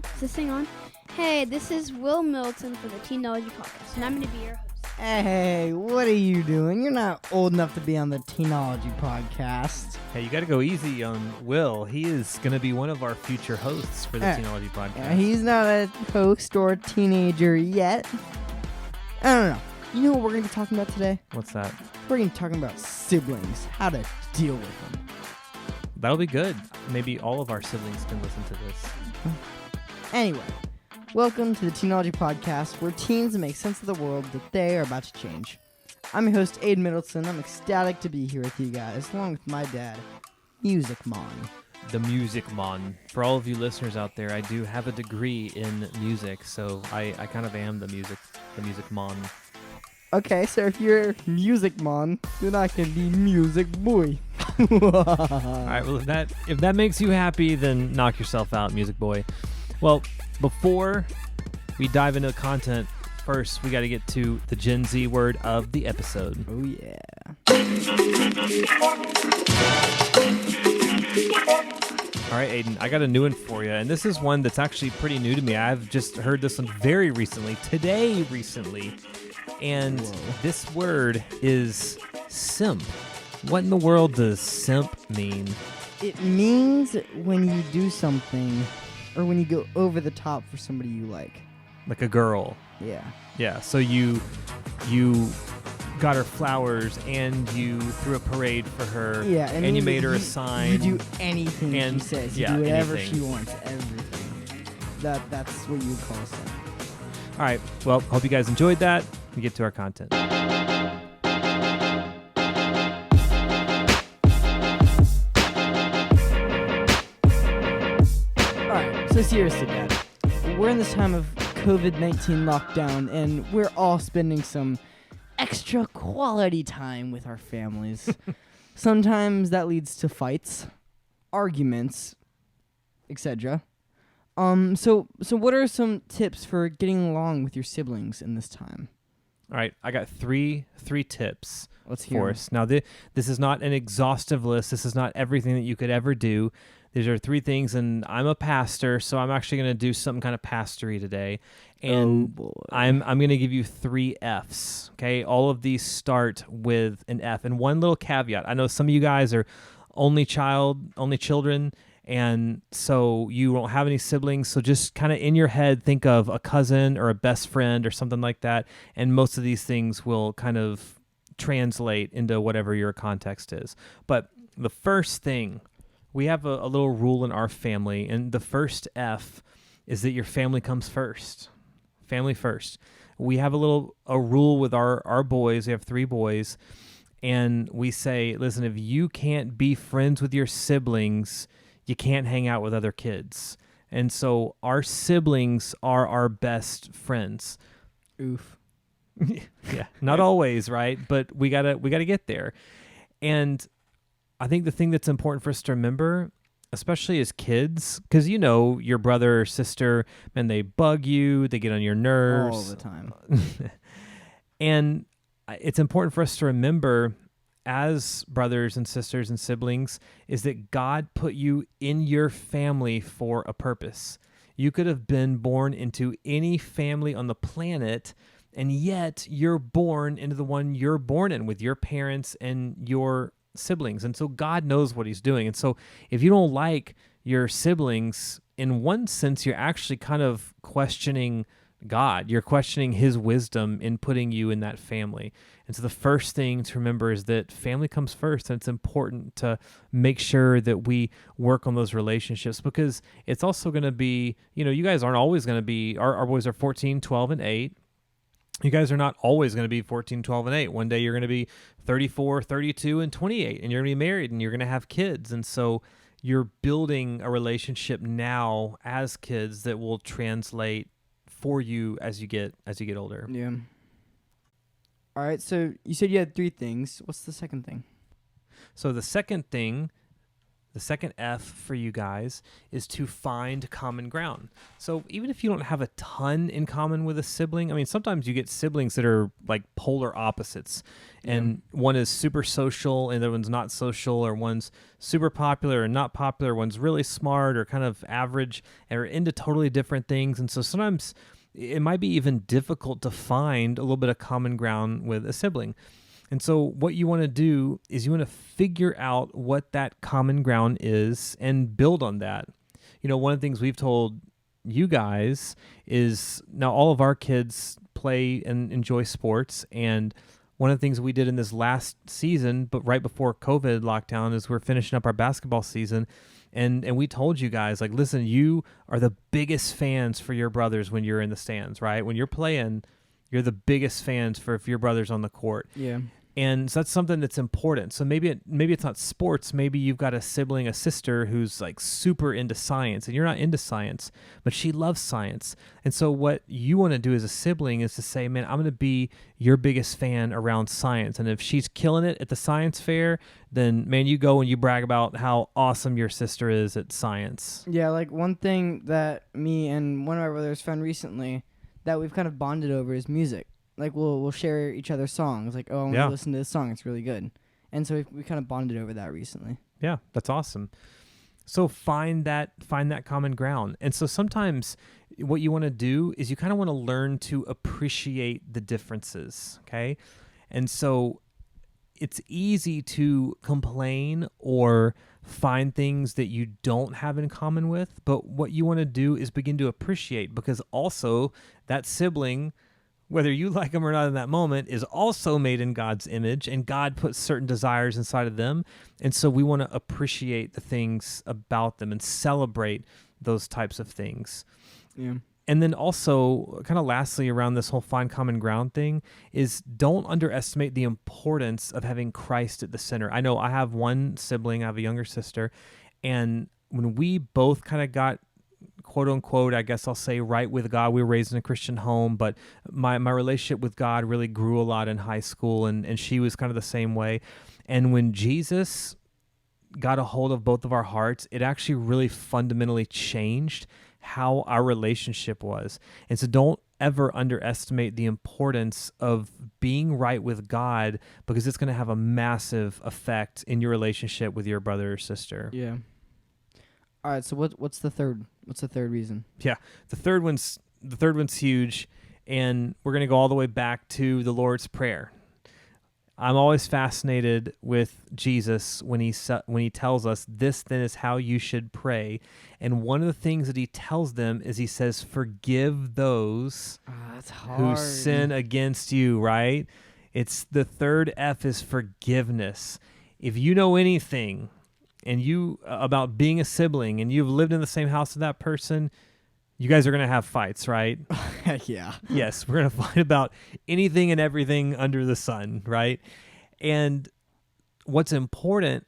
Is this thing on? Hey, this is Will Milton for the Teenology Podcast, and I'm going to be your host. Hey, what are you doing? You're not old enough to be on the Teenology Podcast. Hey, you got to go easy on Will. He is going to be one of our future hosts for the Teenology Podcast. He's not a host or a teenager yet. I don't know. You know what we're going to be talking about today? What's that? We're going to be talking about siblings, how to deal with them. That'll be good. Maybe all of our siblings can listen to this. Anyway, welcome to the Teenology Podcast, where teens make sense of the world that they are about to change. I'm your host, Aiden Middleton. I'm ecstatic to be here with you guys, along with my dad, Music Mon. The Music Mon. For all of you listeners out there, I do have a degree in music, so I kind of am the music Mon. Okay, so if you're Music Mon, then I can be Music Boy. All right, well, if that makes you happy, then knock yourself out, Music Boy. Well, before we dive into the content, first we got to get to the Gen Z word of the episode. Oh, yeah. All right, Aiden, I got a new one for you, and this is one that's actually pretty new to me. I've just heard this one very recently, and this word is simp. What in the world does simp mean? It means when you do something or when you go over the top for somebody you like. Like a girl. Yeah. Yeah, so you got her flowers and you threw a parade for her. Yeah, and you made her a sign. You do anything and, she says. You yeah, do whatever anything. she wants. Everything. That's what you would call a simp. All right, well, hope you guys enjoyed that. We get to our content. So seriously, Dad, we're in this time of COVID-19 lockdown, and we're all spending some extra quality time with our families. Sometimes that leads to fights, arguments, etc. So what are some tips for getting along with your siblings in this time? All right, I got three tips. Let's hear for 'em. us. Now, this is not an exhaustive list. This is not everything that you could ever do. These are three things, and I'm a pastor, so I'm actually going to do some kind of pastory today. And Oh, boy. I'm going to give you 3 Fs, okay? All of these start with an F. And one little caveat. I know some of you guys are only children, and so you don't have any siblings. So just kind of in your head, think of a cousin or a best friend or something like that, and most of these things will kind of translate into whatever your context is. But the first thing, we have a little rule in our family, and the first F is that your family comes first. Family first. We have a rule with our boys. We have 3 boys, and we say, listen, if you can't be friends with your siblings, you can't hang out with other kids. And so our siblings are our best friends. Oof. Yeah, not always, right? But we gotta get there. And I think the thing that's important for us to remember, especially as kids, because you know your brother or sister, man, they bug you, they get on your nerves All the time. And it's important for us to remember, as brothers and sisters and siblings, is that God put you in your family for a purpose. You could have been born into any family on the planet, and yet you're born into the one you're born in with your parents and your siblings. And so God knows what he's doing. And so if you don't like your siblings, in one sense, you're actually kind of questioning God. You're questioning his wisdom in putting you in that family. And so the first thing to remember is that family comes first, and it's important to make sure that we work on those relationships, because it's also going to be, you guys aren't always going to be, our boys are 14, 12, and 8. You guys are not always going to be 14, 12, and 8. One day you're going to be 34, 32, and 28, and you're going to be married, and you're going to have kids. And so you're building a relationship now as kids that will translate for you as you get older. Yeah. All right, so you said you had 3 things. What's the second thing? So the second thing The second F for you guys is to find common ground. So even if you don't have a ton in common with a sibling, I mean, sometimes you get siblings that are like polar opposites, and one is super social and the other one's not social, or one's super popular and not popular, one's really smart or kind of average, or into totally different things. And so sometimes it might be even difficult to find a little bit of common ground with a sibling. And so what you want to do is you want to figure out what that common ground is and build on that. You know, one of the things we've told you guys is now all of our kids play and enjoy sports. And one of the things we did in this last season, but right before COVID lockdown, is we're finishing up our basketball season. And we told you guys, like, listen, you are the biggest fans for your brothers when you're in the stands, right? When you're playing, you're the biggest fans for if your brother's on the court. Yeah. And so that's something that's important. So maybe it's not sports. Maybe you've got a sibling, a sister who's like super into science, and you're not into science, but she loves science. And so what you want to do as a sibling is to say, man, I'm going to be your biggest fan around science. And if she's killing it at the science fair, then man, you go and you brag about how awesome your sister is at science. Yeah, like one thing that me and one of my brothers found recently that we've kind of bonded over is music. Like we'll share each other's songs. Like, oh, I want to listen to this song. It's really good. And so we kind of bonded over that recently. Yeah, that's awesome. So find that common ground. And so sometimes what you want to do is you kind of want to learn to appreciate the differences, okay? And so it's easy to complain or find things that you don't have in common with, but what you want to do is begin to appreciate, because also that sibling, whether you like them or not in that moment, is also made in God's image, and God puts certain desires inside of them. And so we want to appreciate the things about them and celebrate those types of things. Yeah. And then also, kind of lastly, around this whole find common ground thing, is don't underestimate the importance of having Christ at the center. I know I have one sibling, I have a younger sister, and when we both kind of got, quote unquote, I guess I'll say, right with God. We were raised in a Christian home, but my relationship with God really grew a lot in high school, and she was kind of the same way. And when Jesus got a hold of both of our hearts, it actually really fundamentally changed how our relationship was. And so don't ever underestimate the importance of being right with God, because it's going to have a massive effect in your relationship with your brother or sister. Yeah. All right, so what's the third? What's the third reason? Yeah, the third one's huge, and we're going to go all the way back to the Lord's Prayer. I'm always fascinated with Jesus when he tells us, this then is how you should pray. And one of the things that he tells them is he says, forgive those That's who hard. sin against you, right? It's the third F is forgiveness. If you know anything and you about being a sibling and you've lived in the same house with that person, you guys are going to have fights, right? Yeah. Yes, we're going to fight about anything and everything under the sun, right? And what's important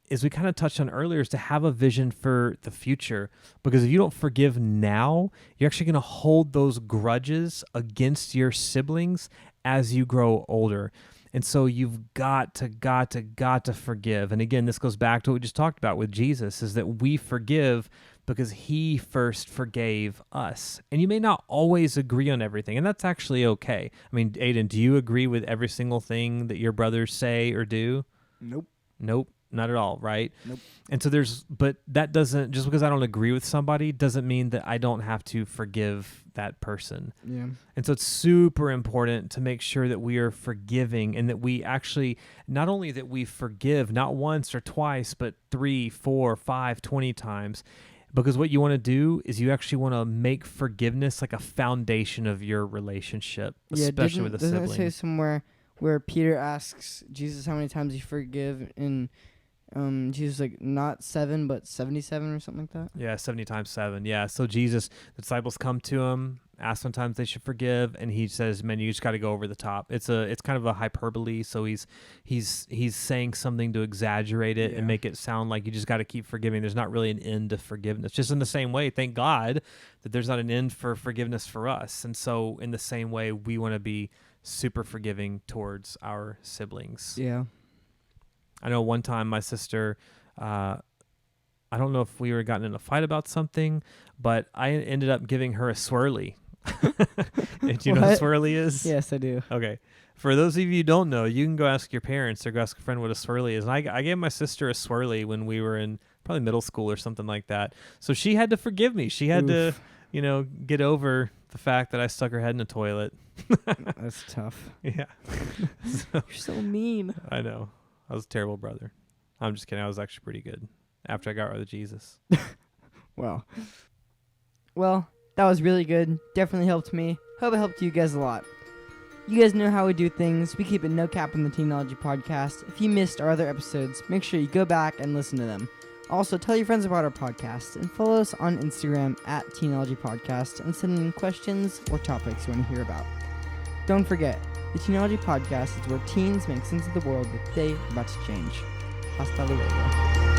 is, we kind of touched on earlier, is to have a vision for the future. Because if you don't forgive now, you're actually going to hold those grudges against your siblings as you grow older. And so you've got to forgive. And again, this goes back to what we just talked about with Jesus, is that we forgive because he first forgave us. And you may not always agree on everything, and that's actually okay. I mean, Aiden, do you agree with every single thing that your brothers say or do? Nope, not at all, right? Nope. And so but that doesn't, just because I don't agree with somebody doesn't mean that I don't have to forgive that person. Yeah. And so it's super important to make sure that we are forgiving, and that we actually, not only that we forgive, not once or twice, but 3, 4, 5, 20 times. Because what you want to do is you actually want to make forgiveness like a foundation of your relationship, especially with a sibling. Doesn't it say somewhere where Peter asks Jesus how many times he forgive, and Jesus like, not 7 but 77 or something like that? Yeah, 70 times 7. Yeah. So Jesus, the disciples come to him, ask sometimes they should forgive, and he says, man, you just got to go over the top. It's kind of a hyperbole, so he's saying something to exaggerate it and make it sound like you just got to keep forgiving. There's not really an end to forgiveness. Just in the same way, thank God that there's not an end for forgiveness for us. And so in the same way, we want to be super forgiving towards our siblings. Yeah. I know one time my sister I don't know if we were gotten in a fight about something, but I ended up giving her a swirly. Do you know what a What? swirly is? Yes, I do. Okay. For those of you who don't know, you can go ask your parents or go ask a friend what a swirly is. And I gave my sister a swirly when we were in probably middle school or something like that. So she had to forgive me. She had to, get over the fact that I stuck her head in the toilet. That's tough. Yeah. You're so mean. I know. I was a terrible brother. I'm just kidding. I was actually pretty good after I got rid of Jesus. Well, that was really good. Definitely helped me. Hope it helped you guys a lot. You guys know how we do things. We keep it no cap on the Teenology podcast. If you missed our other episodes, make sure you go back and listen to them. Also, tell your friends about our podcast and follow us on Instagram at Teenology Podcast and send in questions or topics you want to hear about. Don't forget, the Teenology podcast is where teens make sense of the world that they are about to change. Hasta luego.